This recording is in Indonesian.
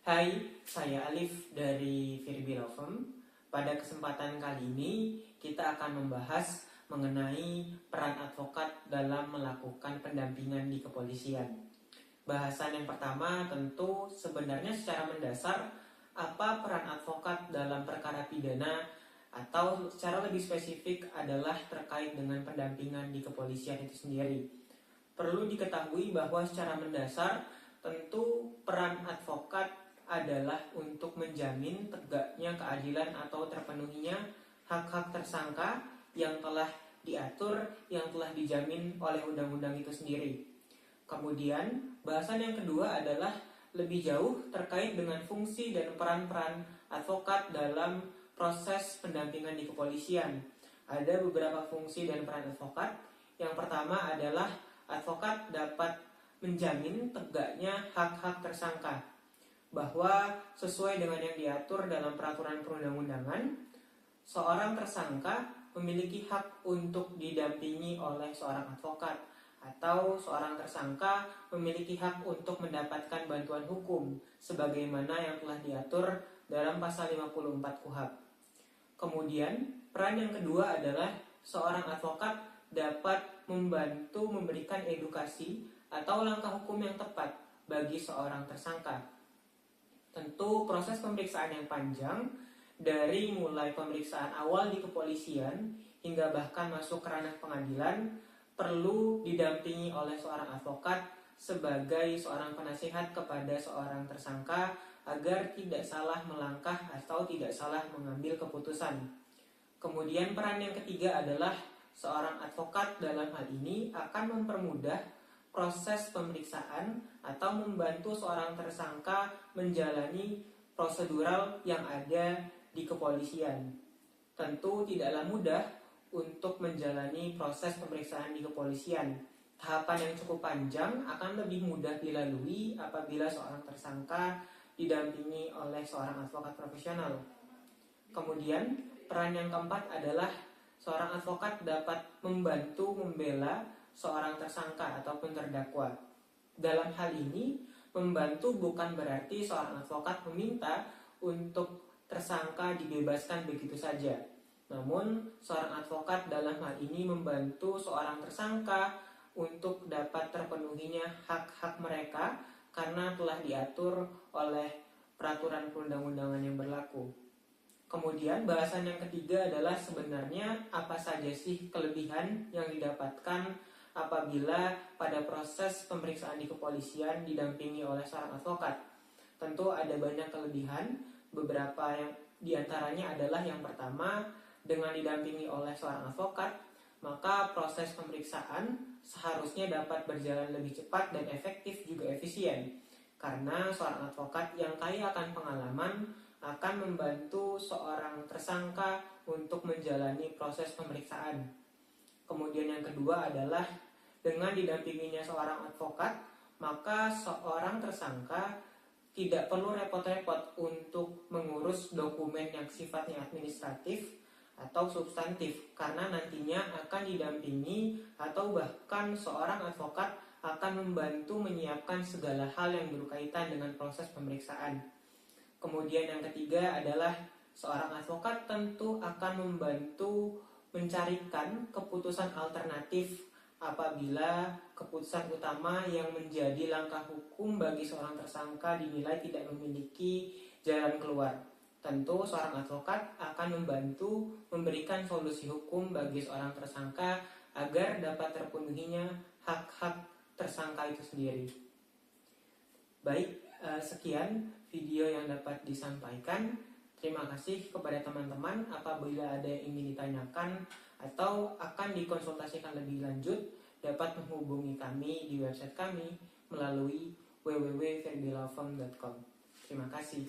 Hai, saya Alif dari Firby Law Firm. Pada kesempatan kali ini, kita akan membahas mengenai peran advokat dalam melakukan pendampingan di kepolisian. Bahasan yang pertama tentu sebenarnya secara mendasar, apa peran advokat dalam perkara pidana, atau secara lebih spesifik adalah terkait dengan pendampingan di kepolisian itu sendiri. Perlu diketahui bahwa secara mendasar, tentu peran advokat adalah untuk menjamin tegaknya keadilan atau terpenuhinya hak-hak tersangka yang telah diatur, yang telah dijamin oleh undang-undang itu sendiri. Kemudian, bahasan yang kedua adalah lebih jauh terkait dengan fungsi dan peran-peran advokat dalam proses pendampingan di kepolisian. Ada beberapa fungsi dan peran advokat. Yang pertama adalah advokat dapat menjamin tegaknya hak-hak tersangka, bahwa sesuai dengan yang diatur dalam peraturan perundang-undangan, seorang tersangka memiliki hak untuk didampingi oleh seorang advokat, atau seorang tersangka memiliki hak untuk mendapatkan bantuan hukum sebagaimana yang telah diatur dalam pasal 54 KUHP. Kemudian, peran yang kedua adalah seorang advokat dapat membantu memberikan edukasi atau langkah hukum yang tepat bagi seorang tersangka. Tentu proses pemeriksaan yang panjang, dari mulai pemeriksaan awal di kepolisian hingga bahkan masuk ke ranah pengadilan, perlu didampingi oleh seorang advokat sebagai seorang penasihat kepada seorang tersangka agar tidak salah melangkah atau tidak salah mengambil keputusan. Kemudian peran yang ketiga adalah seorang advokat dalam hal ini akan mempermudah proses pemeriksaan atau membantu seorang tersangka menjalani prosedural yang ada di kepolisian. Tentu tidaklah mudah untuk menjalani proses pemeriksaan di kepolisian. Tahapan yang cukup panjang akan lebih mudah dilalui apabila seorang tersangka didampingi oleh seorang advokat profesional. Kemudian peran yang keempat adalah seorang advokat dapat membantu membela seorang tersangka ataupun terdakwa. Dalam hal ini, membantu bukan berarti seorang advokat meminta untuk tersangka dibebaskan begitu saja. Namun, seorang advokat dalam hal ini membantu seorang tersangka untuk dapat terpenuhinya hak-hak mereka karena telah diatur oleh peraturan perundang-undangan yang berlaku. Kemudian bahasan yang ketiga adalah sebenarnya apa saja sih kelebihan yang didapatkan apabila pada proses pemeriksaan di kepolisian didampingi oleh seorang advokat. Tentu ada banyak kelebihan, beberapa yang diantaranya adalah yang pertama, dengan didampingi oleh seorang advokat, maka proses pemeriksaan seharusnya dapat berjalan lebih cepat dan efektif juga efisien. Karena seorang advokat yang kaya akan pengalaman akan membantu seorang tersangka untuk menjalani proses pemeriksaan. Kemudian yang kedua adalah dengan didampinginya seorang advokat, maka seorang tersangka tidak perlu repot-repot untuk mengurus dokumen yang sifatnya administratif atau substantif, karena nantinya akan didampingi atau bahkan seorang advokat akan membantu menyiapkan segala hal yang berkaitan dengan proses pemeriksaan. Kemudian yang ketiga adalah seorang advokat tentu akan membantu mencarikan keputusan alternatif apabila keputusan utama yang menjadi langkah hukum bagi seorang tersangka dinilai tidak memiliki jalan keluar. Tentu seorang advokat akan membantu memberikan solusi hukum bagi seorang tersangka agar dapat terpenuhinya hak-hak tersangka itu sendiri. Baik, sekian video yang dapat disampaikan. Terima kasih kepada teman-teman. Apabila ada yang ingin ditanyakan atau akan dikonsultasikan lebih lanjut, dapat menghubungi kami di website kami melalui www.firbylawfirm.com. Terima kasih.